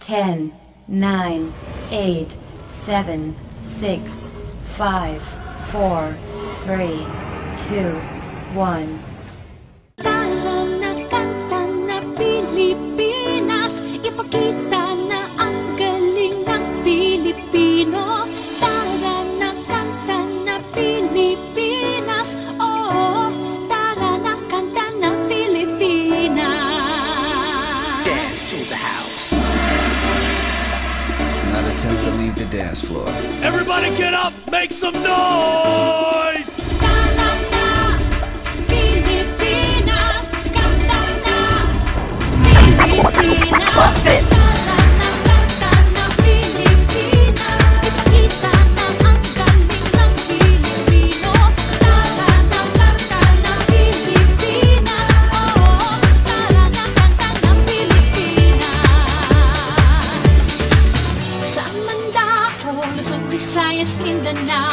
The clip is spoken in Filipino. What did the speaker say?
10, 9, 8, 7, 6, 5, 4, 3, 2, 1. Tara na kanta na Pilipinas, ipakita na ang galing ng Pilipino. Tara na kanta na Pilipinas, oh, tara na kanta na Pilipinas. Dance to the house. Not attempt to leave the dance floor. Everybody get up, make some noise! Tara na Pilipinas, kanta na Pilipinas. Tara na kanta na Pilipinas, ipakita na ang galing ng Pilipino. Tara na kanta na Pilipinas, oh, tara na kanta na Pilipinas. Sa Mandao, Luzon, Visayas, Mindanao,